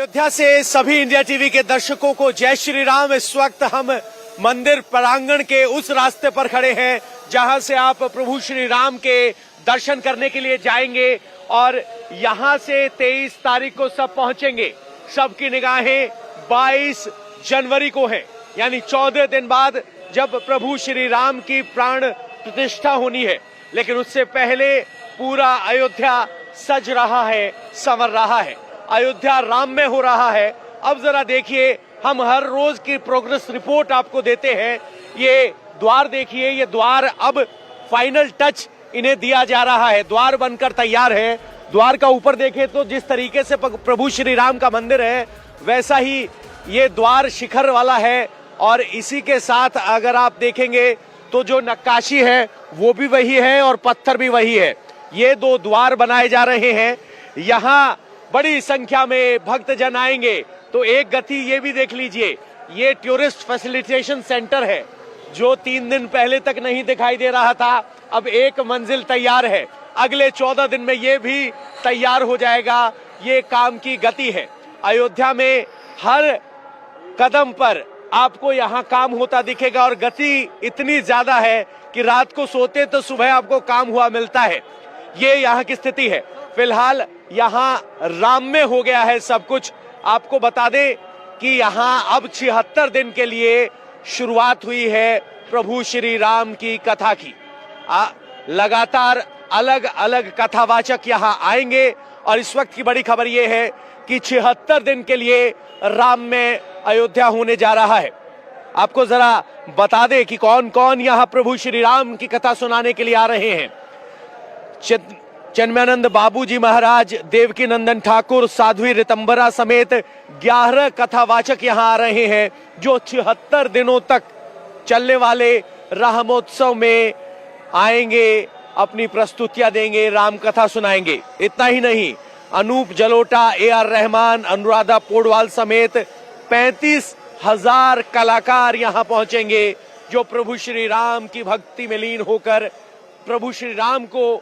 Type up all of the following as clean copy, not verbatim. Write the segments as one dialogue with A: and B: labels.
A: अयोध्या से सभी India TV के दर्शकों को जय श्री राम। इस वक्त हम मंदिर प्रांगण के उस रास्ते पर खड़े हैं जहां से आप प्रभु श्री राम के दर्शन करने के लिए जाएंगे और यहां से 23 तारीख को सब पहुंचेंगे। सबकी निगाहें 22 जनवरी को है, यानी 14 दिन बाद जब प्रभु श्री राम की प्राण प्रतिष्ठा होनी है। लेकिन उससे पहले पूरा अयोध्या सज रहा है, संवर रहा है, अयोध्या राम में हो रहा है। अब जरा देखिए, हम हर रोज की प्रोग्रेस रिपोर्ट आपको देते हैं। ये द्वार देखिए, ये द्वार अब फाइनल टच इन्हें दिया जा रहा है, द्वार बनकर तैयार है। द्वार का ऊपर देखें तो जिस तरीके से प्रभु श्री राम का मंदिर है वैसा ही ये द्वार शिखर वाला है। और इसी के साथ अगर आप देखेंगे तो जो नक्काशी है वो भी वही है और पत्थर भी वही है। ये दो द्वार बनाए जा रहे हैं। यहाँ बड़ी संख्या में भक्तजन आएंगे। तो एक गति ये भी देख लीजिए, ये टूरिस्ट फैसिलिटेशन सेंटर है जो 3 दिन पहले तक नहीं दिखाई दे रहा था, अब एक मंजिल तैयार है। अगले 14 दिन में ये भी तैयार हो जाएगा। ये काम की गति है। अयोध्या में हर कदम पर आपको यहाँ काम होता दिखेगा और गति इतनी ज्यादा है कि रात को सोते तो सुबह आपको काम हुआ मिलता है। ये यहाँ की स्थिति है। फिलहाल यहाँ राम में हो गया है सब कुछ। आपको बता दें कि यहाँ अब 76 दिन के लिए शुरुआत हुई है प्रभु श्री राम की कथा की। लगातार अलग अलग कथावाचक यहाँ आएंगे और इस वक्त की बड़ी खबर ये है कि 76 दिन के लिए राम में अयोध्या होने जा रहा है। आपको जरा बता दें कि कौन कौन यहाँ प्रभु श्री राम की कथा सुनाने के लिए आ रहे हैं। चिन्मयानंद बाबूजी महाराज, देवकी नंदन ठाकुर, साध्वी रितंबरा समेत 11 कथावाचक यहाँ आ रहे हैं जो 76 दिनों तक चलने वाले रामोत्सव में आएंगे, अपनी प्रस्तुतियां देंगे, राम कथा सुनाएंगे। इतना ही नहीं, अनूप जलोटा, AR रहमान, अनुराधा पौडवाल समेत 35,000 कलाकार यहाँ पहुंचेंगे जो प्रभु श्री राम की भक्ति में लीन होकर प्रभु श्री राम को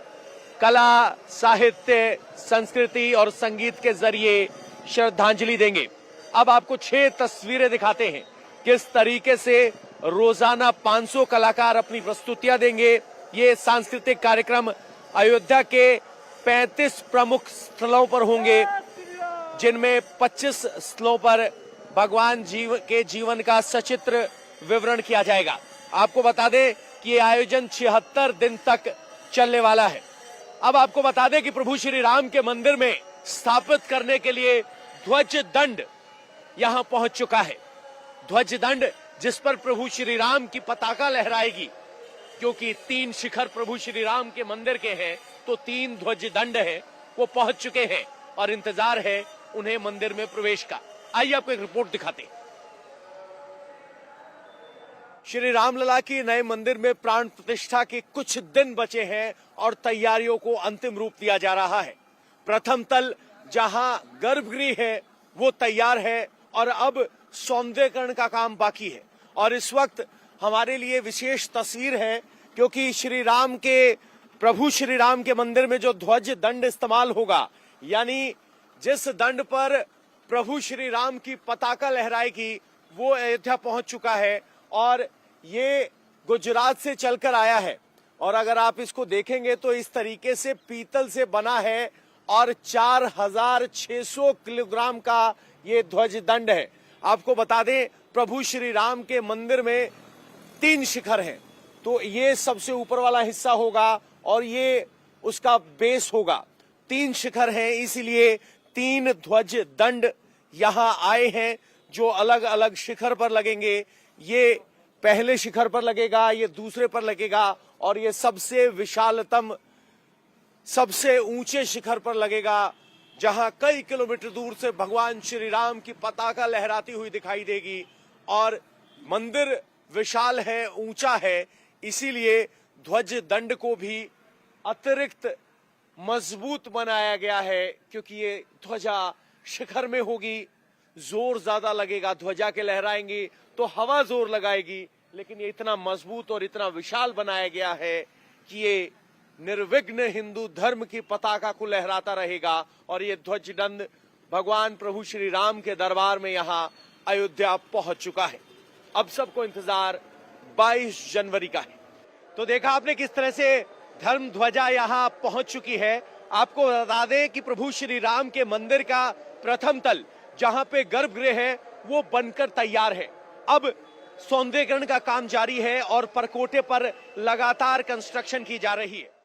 A: कला, साहित्य, संस्कृति और संगीत के जरिए श्रद्धांजलि देंगे। अब आपको 6 तस्वीरें दिखाते हैं किस तरीके से रोजाना 500 कलाकार अपनी प्रस्तुतियां देंगे। ये सांस्कृतिक कार्यक्रम अयोध्या के 35 प्रमुख स्थलों पर होंगे, जिनमें 25 स्थलों पर भगवान के जीवन का सचित्र विवरण किया जाएगा। आपको बता दें कि ये आयोजन 76 दिन तक चलने वाला है। अब आपको बता दें कि प्रभु श्री राम के मंदिर में स्थापित करने के लिए ध्वज दंड यहां पहुंच चुका है। ध्वज दंड जिस पर प्रभु श्री राम की पताका लहराएगी, क्योंकि 3 शिखर प्रभु श्री राम के मंदिर के हैं तो 3 ध्वज दंड है, वो पहुंच चुके हैं और इंतजार है उन्हें मंदिर में प्रवेश का। आइए आपको एक रिपोर्ट दिखाते हैं। श्री रामलला की नए मंदिर में प्राण प्रतिष्ठा के कुछ दिन बचे हैं और तैयारियों को अंतिम रूप दिया जा रहा है। प्रथम तल जहां गर्भगृह है वो तैयार है और अब सौंदर्यीकरण का काम बाकी है। और इस वक्त हमारे लिए विशेष तस्वीर है क्योंकि प्रभु श्री राम के मंदिर में जो ध्वज दंड इस्तेमाल होगा, यानी जिस दंड पर प्रभु श्री राम की पताका लहराएगी, वो अयोध्या पहुंच चुका है और ये गुजरात से चलकर आया है। और अगर आप इसको देखेंगे तो इस तरीके से पीतल से बना है और 4600 किलोग्राम का ये ध्वज दंड है। आपको बता दें, प्रभु श्री राम के मंदिर में 3 शिखर हैं, तो ये सबसे ऊपर वाला हिस्सा होगा और ये उसका बेस होगा। 3 शिखर हैं, इसीलिए 3 ध्वज दंड यहाँ आए हैं जो अलग अलग शिखर पर लगेंगे। ये पहले शिखर पर लगेगा, ये दूसरे पर लगेगा और ये सबसे विशालतम, सबसे ऊंचे शिखर पर लगेगा, जहां कई किलोमीटर दूर से भगवान श्री राम की पताका लहराती हुई दिखाई देगी। और मंदिर विशाल है, ऊंचा है, इसीलिए ध्वज दंड को भी अतिरिक्त मजबूत बनाया गया है, क्योंकि ये ध्वजा शिखर में होगी, जोर ज्यादा लगेगा। ध्वजा के लहराएंगी तो हवा जोर लगाएगी, लेकिन ये इतना मजबूत और इतना विशाल बनाया गया है कि ये निर्विघ्न हिंदू धर्म की पताका को लहराता रहेगा। और ये ध्वज दंड भगवान प्रभु श्री राम के दरबार में यहाँ अयोध्या पहुंच चुका है। अब सबको इंतजार 22 जनवरी का है। तो देखा आपने किस तरह से धर्म ध्वजा यहाँ पहुंच चुकी है। आपको बता दें कि प्रभु श्री राम के मंदिर का प्रथम तल जहां पे गर्भगृह है वो बनकर तैयार है। अब सौंदर्यीकरण का काम जारी है और परकोटे पर लगातार कंस्ट्रक्शन की जा रही है।